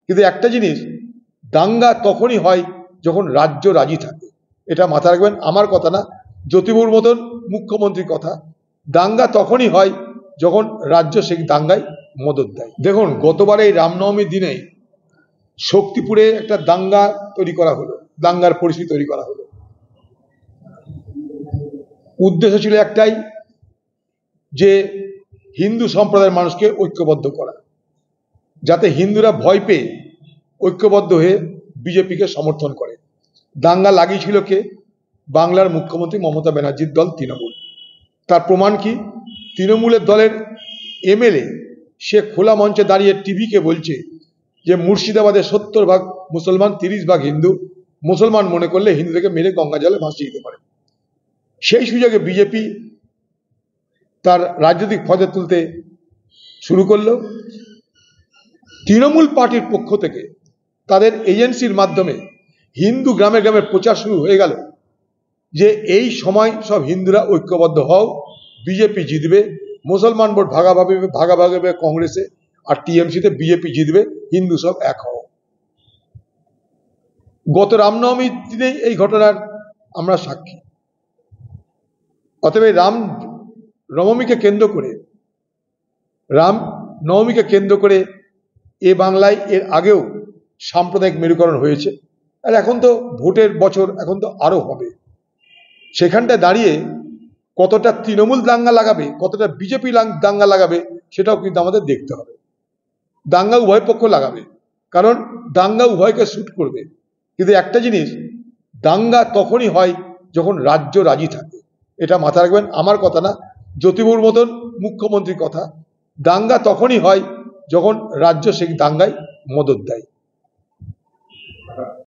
কিন্তু একটা জিনিস, দাঙ্গা তখনই হয় যখন রাজ্য রাজি থাকে। এটা মাথায় রাখবেন, আমার কথা না, জ্যোতিবাবুর মতন মুখ্যমন্ত্রীর কথা। দাঙ্গা তখনই হয় যখন রাজ্য সেই দাঙ্গায় মদত দেয়। দেখুন, গতবার এই রামনবমীর দিনে শক্তিপুরে একটা দাঙ্গা তৈরি করা হলো, দাঙ্গার পরিস্থিতি তৈরি করা হলো। উদ্দেশ্য ছিল একটাই, যে হিন্দু সম্প্রদায়ের মানুষকে ঐক্যবদ্ধ করা, যাতে হিন্দুরা ভয় পেয়ে ঐক্যবদ্ধ হয়ে বিজেপিকে সমর্থন করে। দাঙ্গা লাগিয়েছিল কে? বাংলার মুখ্যমন্ত্রী মমতা ব্যানার্জির দল তৃণমূল। তার প্রমাণ কি? তৃণমূলের দলের এমএলএ সে খোলা মঞ্চে দাঁড়িয়ে টিভিকে বলছে যে মুর্শিদাবাদে 70% মুসলমান, 30% হিন্দু। মুসলমান মনে করলে হিন্দুদেরকে মেরে গঙ্গা জলে ভাসিয়ে দিতে পারে। সেই সুযোগে বিজেপি তার রাজনৈতিক ফয়দা তুলতে শুরু করলো। তৃণমূল পার্টির পক্ষ থেকে তাদের এজেন্সির মাধ্যমে হিন্দু গ্রামে গ্রামে প্রচার শুরু হয়ে গেল যে এই সময় সব হিন্দুরা ঐক্যবদ্ধ হও, বিজেপি জিতবে, মুসলমান ভোট ভাগাভাগি হবে কংগ্রেসে, আর টিএমসিতে বিজেপি জিতবে, হিন্দু সব এক হও। গত রামনবমীর দিনেই এই ঘটনার আমরা সাক্ষী। অতএব রামনবমীকে কেন্দ্র করে এ বাংলায় এর আগেও সাম্প্রদায়িক মেরুকরণ হয়েছে, আর এখন তো ভোটের বছর, এখন তো আরো হবে। সেখানটায় দাঁড়িয়ে কতটা তৃণমূল দাঙ্গা লাগাবে, কতটা বিজেপি দাঙ্গা লাগাবে, সেটাও কিন্তু আমাদের দেখতে হবে। দাঙ্গা উভয় পক্ষ লাগাবে, কারণ দাঙ্গা উভয়কে স্যুট করবে। কিন্তু একটা জিনিস, দাঙ্গা তখনই হয় যখন রাজ্য রাজি থাকে। এটা মাথায় রাখবেন, আমার কথা না, জ্যোতিবাবুর মতন মুখ্যমন্ত্রীর কথা। দাঙ্গা তখনই হয় যখন রাজ্য সেই দাঙ্গায় মদত দেয়।